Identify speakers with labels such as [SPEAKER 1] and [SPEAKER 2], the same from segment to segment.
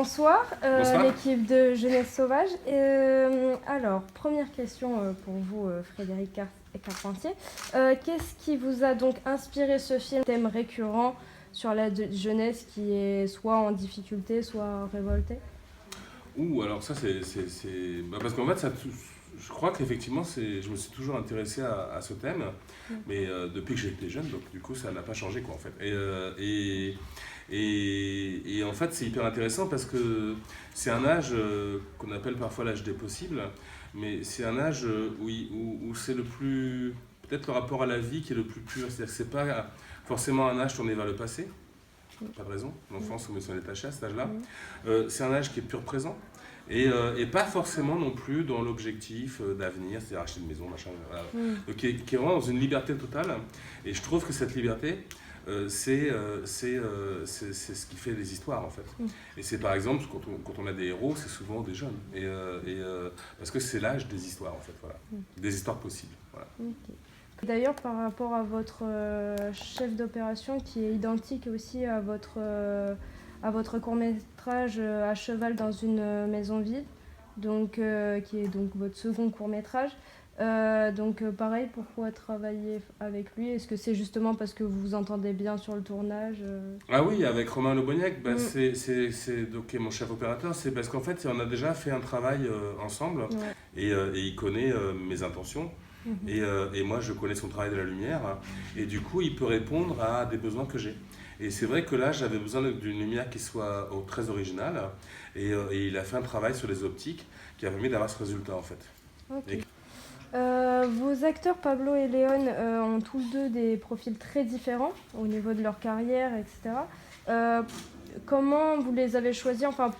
[SPEAKER 1] bonsoir,
[SPEAKER 2] Bonsoir.
[SPEAKER 1] l'équipe de Jeunesse Sauvage. Alors, première question pour vous, Frédéric Carpentier. Qu'est-ce qui vous a donc inspiré ce film, thème récurrent sur la jeunesse qui est soit en difficulté, soit révoltée?
[SPEAKER 2] Alors ça, parce qu'en fait, je crois qu'effectivement, je me suis toujours intéressé à ce thème, mais depuis que j'étais jeune, donc du coup, ça n'a pas changé, quoi, en fait. Et en fait, c'est hyper intéressant parce que c'est un âge qu'on appelle parfois l'âge des possibles, mais c'est un âge où c'est le plus, peut-être le rapport à la vie qui est le plus pur. C'est-à-dire que c'est pas forcément un âge tourné vers le passé, pas de raison, l'enfance, on met son détaché à cet âge-là. C'est un âge qui est pur présent. Et pas forcément non plus dans l'objectif d'avenir, c'est-à-dire acheter une maison, machin, voilà. Donc, qui est vraiment dans une liberté totale. Et je trouve que cette liberté, c'est ce qui fait les histoires, en fait. Et c'est par exemple, quand on a des héros, c'est souvent des jeunes. Parce que c'est l'âge des histoires, en fait, voilà. Des histoires possibles, voilà.
[SPEAKER 1] Okay. D'ailleurs, par rapport à votre chef d'opération, qui est identique aussi à votre court-métrage À cheval dans une maison vide, donc, qui est donc votre second court-métrage. Pareil, pourquoi travailler avec lui? Est-ce que c'est justement parce que vous vous entendez bien sur le tournage?
[SPEAKER 2] Ah oui, avec Romain Leboniec, donc, qui est mon chef opérateur, c'est parce qu'en fait, on a déjà fait un travail ensemble, et il connaît mes intentions. Et moi, je connais son travail de la lumière, et du coup, il peut répondre à des besoins que j'ai. Et c'est vrai que là, j'avais besoin d'une lumière qui soit très originale, et il a fait un travail sur les optiques qui a permis d'avoir ce résultat, en fait.
[SPEAKER 1] Okay. Vos acteurs, Pablo et Léon, ont tous les deux des profils très différents au niveau de leur carrière, etc. Comment vous les avez choisis, enfin,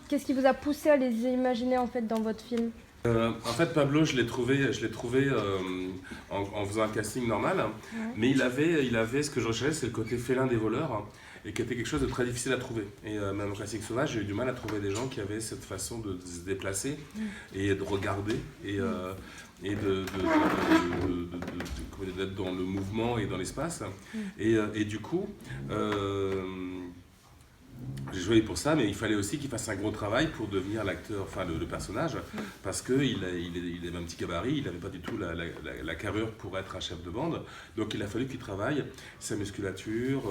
[SPEAKER 1] qu'est-ce qui vous a poussé à les imaginer en fait dans votre film?
[SPEAKER 2] En fait, Pablo, je l'ai trouvé en faisant un casting normal, mais il avait ce que je recherchais, c'est le côté félin des voleurs, et qui était quelque chose de très difficile à trouver. Et même au Classique Sauvage, j'ai eu du mal à trouver des gens qui avaient cette façon de se déplacer et de regarder, et d'être dans le mouvement et dans l'espace. Et du coup, j'ai joué pour ça, mais il fallait aussi qu'il fasse un gros travail pour devenir l'acteur, enfin le personnage, parce qu'il avait un petit gabarit, il n'avait pas du tout la carrure pour être un chef de bande. Donc il a fallu qu'il travaille sa musculature,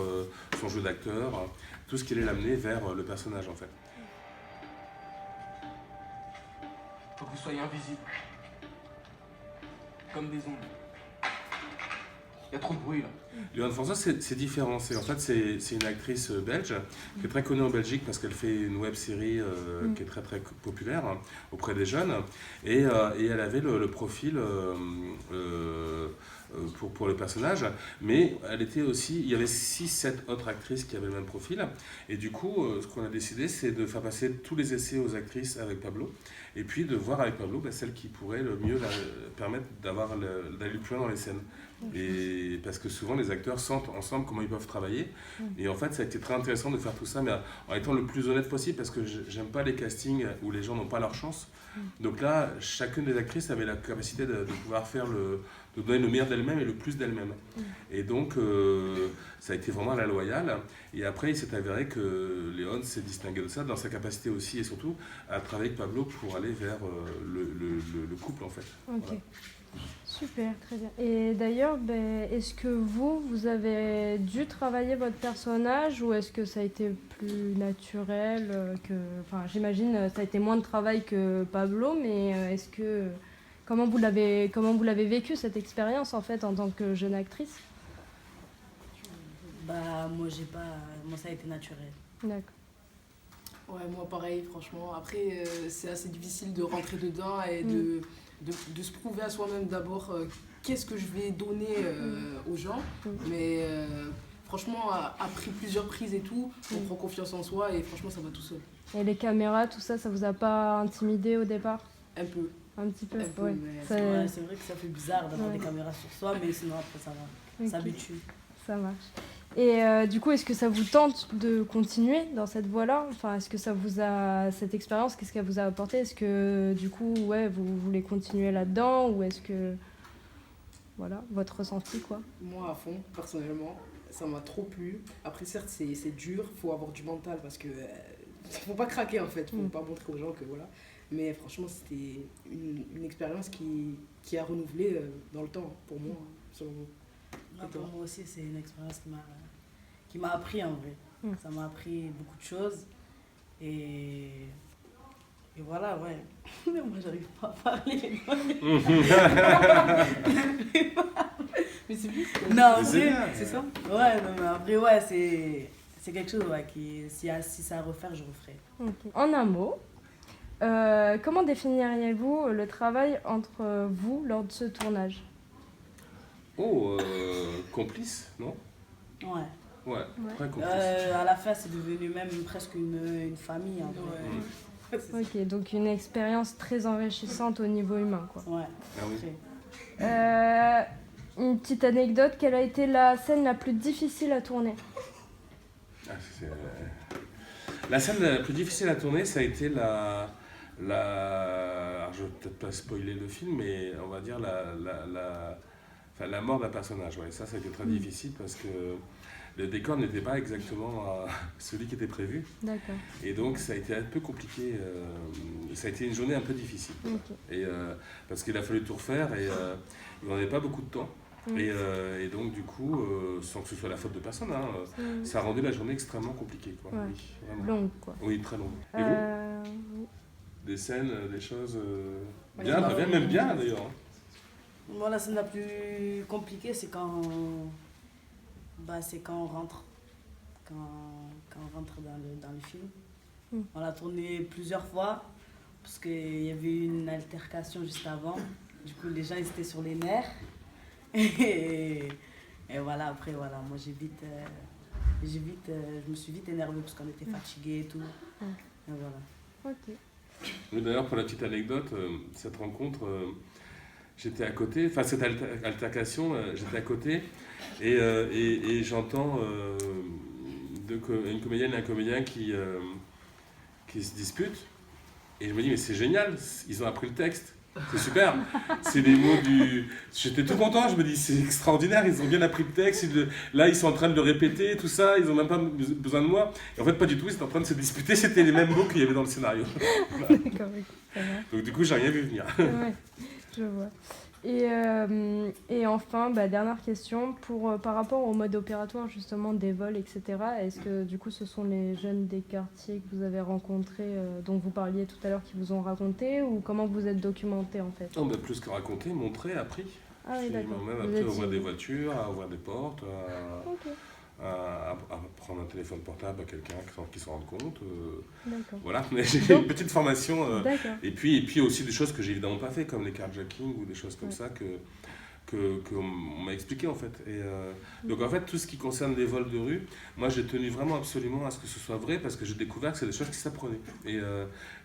[SPEAKER 2] son jeu d'acteur, tout ce qui allait l'amener vers le personnage, en fait.
[SPEAKER 3] Faut que vous soyez invisible. Comme des ondes. Il y a trop de bruit là.
[SPEAKER 2] Léon François, c'est différent. En fait, c'est une actrice belge qui est très connue en Belgique parce qu'elle fait une web série qui est très très populaire auprès des jeunes. Et elle avait le profil pour le personnage, mais elle était aussi, il y avait 6-7 autres actrices qui avaient le même profil. Et du coup, ce qu'on a décidé, c'est de faire passer tous les essais aux actrices avec Pablo, et puis de voir avec Pablo celle qui pourrait le mieux permettre d'aller plus loin dans les scènes. Et parce que souvent les acteurs sentent ensemble comment ils peuvent travailler, et en fait ça a été très intéressant de faire tout ça, mais en étant le plus honnête possible, parce que j'aime pas les castings où les gens n'ont pas leur chance. Donc là, chacune des actrices avait la capacité de pouvoir de donner le meilleur d'elle-même et le plus d'elle-même. Et donc ça a été vraiment à la loyale. Et après, il s'est avéré que Léon s'est distingué de ça dans sa capacité aussi, et surtout à travailler avec Pablo pour aller vers le couple, en fait.
[SPEAKER 1] Ok.
[SPEAKER 2] Voilà.
[SPEAKER 1] Super, très bien. Et d'ailleurs, est-ce que vous avez dû travailler votre personnage, ou est-ce que ça a été plus naturel Enfin, j'imagine ça a été moins de travail que Pablo, mais comment vous l'avez vécu cette expérience en fait en tant que jeune actrice?
[SPEAKER 4] Moi ça a été naturel.
[SPEAKER 1] D'accord.
[SPEAKER 5] Ouais, moi pareil, franchement. Après, c'est assez difficile de rentrer dedans et de se prouver à soi-même d'abord qu'est-ce que je vais donner aux gens. Mais franchement, après plusieurs prises et tout, on prend confiance en soi et franchement, ça va tout seul.
[SPEAKER 1] Et les caméras, tout ça, ça vous a pas intimidé au départ?
[SPEAKER 5] Un peu.
[SPEAKER 1] Un petit peu,
[SPEAKER 5] Un peu,
[SPEAKER 1] ouais.
[SPEAKER 5] mais
[SPEAKER 4] C'est vrai que ça fait bizarre d'avoir des caméras sur soi, mais sinon après ça va,
[SPEAKER 1] Ok.
[SPEAKER 4] s'habitue.
[SPEAKER 1] Ça marche. Et du coup, est-ce que ça vous tente de continuer dans cette voie-là? Enfin, est-ce que cette expérience, qu'est-ce qu'elle vous a apporté? Est-ce que du coup, vous voulez continuer là-dedans, ou est-ce que... voilà, votre ressenti quoi.
[SPEAKER 5] Moi, à fond, personnellement, ça m'a trop plu. Après, certes, c'est dur, faut avoir du mental parce que faut pas craquer en fait, faut pas montrer aux gens que voilà. Mais franchement, c'était une expérience qui a renouvelé dans le temps, pour moi, selon moi.
[SPEAKER 4] Pour moi aussi, c'est une expérience qui m'a appris en vrai. Ça m'a appris beaucoup de choses. Et voilà, ouais. Moi, j'arrive pas à parler.
[SPEAKER 5] Mais c'est plus.
[SPEAKER 4] Non, en
[SPEAKER 2] C'est
[SPEAKER 4] vrai,
[SPEAKER 2] bien.
[SPEAKER 5] C'est ça.
[SPEAKER 4] ouais, non, mais en vrai, ouais, c'est quelque chose ouais, si c'est à refaire, je referai.
[SPEAKER 1] Ok. En un mot, comment définiriez-vous le travail entre vous lors de ce tournage?
[SPEAKER 2] Oh, complice, non?
[SPEAKER 4] Ouais.
[SPEAKER 2] Ouais, très complice.
[SPEAKER 4] À la fin, c'est devenu même presque une famille. En vrai.
[SPEAKER 5] Ouais. C'est ça.
[SPEAKER 1] Ok, donc une expérience très enrichissante au niveau humain quoi.
[SPEAKER 4] Ouais.
[SPEAKER 2] Ah oui.
[SPEAKER 4] Très.
[SPEAKER 1] Une petite anecdote, quelle a été la scène la plus difficile à tourner?
[SPEAKER 2] Ah, la scène la plus difficile à tourner, ça a été alors, je vais peut-être pas spoiler le film, mais on va dire la mort d'un personnage. Ouais, ça a été très difficile parce que le décor n'était pas exactement celui qui était prévu.
[SPEAKER 1] D'accord.
[SPEAKER 2] Et donc ça a été un peu compliqué. Ça a été une journée un peu difficile.
[SPEAKER 1] Ok.
[SPEAKER 2] Et, parce qu'il a fallu tout refaire et on n'avait pas beaucoup de temps. Et donc du coup, sans que ce soit la faute de personne, ça a rendu la journée extrêmement compliquée. Quoi.
[SPEAKER 1] Ouais.
[SPEAKER 2] Oui, vraiment.
[SPEAKER 1] Longue quoi.
[SPEAKER 2] Oui, très longue. Et vous? Des scènes, des choses bien,
[SPEAKER 5] bah,
[SPEAKER 2] très bien, même bien d'ailleurs.
[SPEAKER 4] Moi, la scène la plus compliquée, c'est quand on rentre. Quand on rentre dans le film. On l'a tourné plusieurs fois parce qu'il y avait eu une altercation juste avant. Du coup, les gens ils étaient sur les nerfs. Et voilà, après, voilà, moi je me suis vite énervée parce qu'on était fatigués et tout. Et voilà.
[SPEAKER 1] Ok.
[SPEAKER 2] Mais d'ailleurs, pour la petite anecdote, cette rencontre, j'étais à côté, enfin cette altercation, j'étais à côté et j'entends une comédienne et un comédien qui se disputent. Et je me dis, mais c'est génial, ils ont appris le texte. C'est super, c'est les mots du... J'étais tout content, je me dis c'est extraordinaire, ils ont bien appris le texte, là ils sont en train de le répéter, tout ça, ils n'ont même pas besoin de moi. Et en fait pas du tout, ils étaient en train de se disputer, c'était les mêmes mots qu'il y avait dans le scénario. Voilà.
[SPEAKER 1] D'accord, ok, ça va.
[SPEAKER 2] Donc du coup j'ai rien vu venir.
[SPEAKER 1] Ouais, je vois. Et enfin, dernière question, par rapport au mode opératoire justement des vols, etc., est-ce que du coup ce sont les jeunes des quartiers que vous avez rencontrés, dont vous parliez tout à l'heure, qui vous ont raconté, ou comment vous êtes documenté en fait?
[SPEAKER 2] Non, plus que raconter, montrer, appris.
[SPEAKER 1] Ah oui, d'accord.
[SPEAKER 2] Même
[SPEAKER 1] Vous
[SPEAKER 2] appris à
[SPEAKER 1] étiez-
[SPEAKER 2] ouvrir des voitures, à ouvrir des portes,
[SPEAKER 1] Ok,
[SPEAKER 2] à prendre un téléphone portable à quelqu'un qui s'en rende compte.
[SPEAKER 1] d'accord.
[SPEAKER 2] Voilà, mais j'ai
[SPEAKER 1] Donc-
[SPEAKER 2] une petite formation.
[SPEAKER 1] D'accord.
[SPEAKER 2] Et puis aussi des choses que j'ai évidemment pas fait, comme les carjacking ou des choses comme
[SPEAKER 1] Ouais.
[SPEAKER 2] ça qu'on m'a expliqué en fait. Et, donc en fait, tout ce qui concerne les vols de rue, moi j'ai tenu vraiment absolument à ce que ce soit vrai parce que j'ai découvert que c'est des choses qui s'apprenaient. Et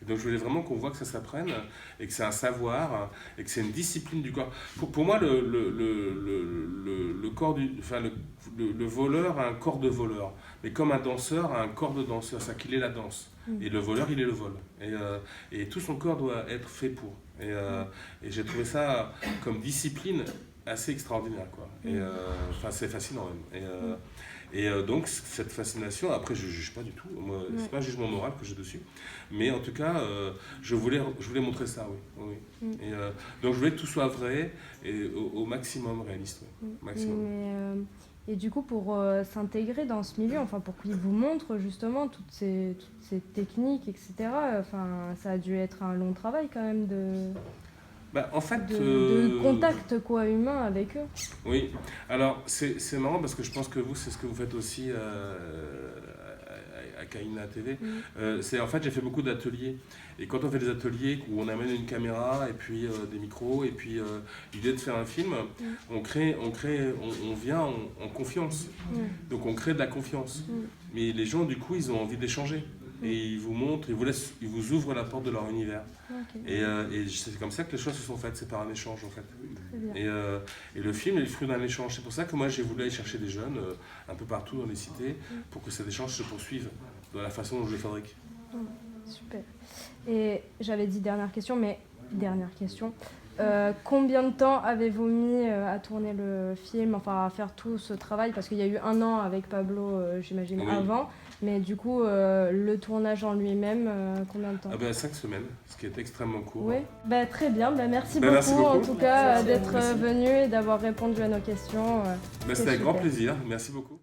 [SPEAKER 2] donc je voulais vraiment qu'on voit que ça s'apprenne et que c'est un savoir et que c'est une discipline du corps. Pour moi, le corps le voleur a un corps de voleur, mais comme un danseur a un corps de danseur, c'est qu'il est la danse. Et le voleur, il est le vol. Et tout son corps doit être fait pour. Et j'ai trouvé ça comme discipline assez extraordinaire, quoi. Et c'est fascinant même. Et donc cette fascination, après je juge pas du tout, moi, c'est pas un jugement moral que j'ai dessus, mais en tout cas je voulais montrer ça, oui. Et donc je voulais que tout soit vrai et au maximum réaliste, maximum.
[SPEAKER 1] Et du coup, pour s'intégrer dans ce milieu, enfin pour qu'il vous montre justement toutes ces techniques, etc., ça a dû être un long travail quand même
[SPEAKER 2] En fait,
[SPEAKER 1] de contact quoi, humain avec eux.
[SPEAKER 2] Oui, alors c'est marrant parce que je pense que vous, c'est ce que vous faites aussi à Kaina TV. En fait, j'ai fait beaucoup d'ateliers. Et quand on fait des ateliers où on amène une caméra et puis des micros et puis l'idée de faire un film, on vient en confiance. Donc on crée de la confiance. Mais les gens, du coup, ils ont envie d'échanger. Et ils vous montrent, ils vous ouvrent la porte de leur univers.
[SPEAKER 1] Okay.
[SPEAKER 2] Et c'est comme ça que les choses se sont faites, c'est par un échange en fait.
[SPEAKER 1] Très bien.
[SPEAKER 2] Et le film est le fruit d'un échange. C'est pour ça que moi j'ai voulu aller chercher des jeunes un peu partout dans les cités pour que cet échange se poursuive de la façon dont je le fabrique.
[SPEAKER 1] Super. Et j'avais dit dernière question, mais dernière question. Combien de temps avez-vous mis à tourner le film, enfin à faire tout ce travail? Parce qu'il y a eu 1 an avec Pablo, j'imagine,
[SPEAKER 2] Oui.
[SPEAKER 1] avant. Mais du coup, le tournage en lui-même, combien de temps?
[SPEAKER 2] 5 semaines, ce qui est extrêmement court.
[SPEAKER 1] Oui, très bien. Merci
[SPEAKER 2] Merci
[SPEAKER 1] beaucoup en
[SPEAKER 2] beaucoup.
[SPEAKER 1] tout cas
[SPEAKER 5] Merci à
[SPEAKER 1] d'être
[SPEAKER 5] vous aussi.
[SPEAKER 1] venu et d'avoir répondu à nos questions.
[SPEAKER 2] C'était avec grand plaisir. Merci beaucoup.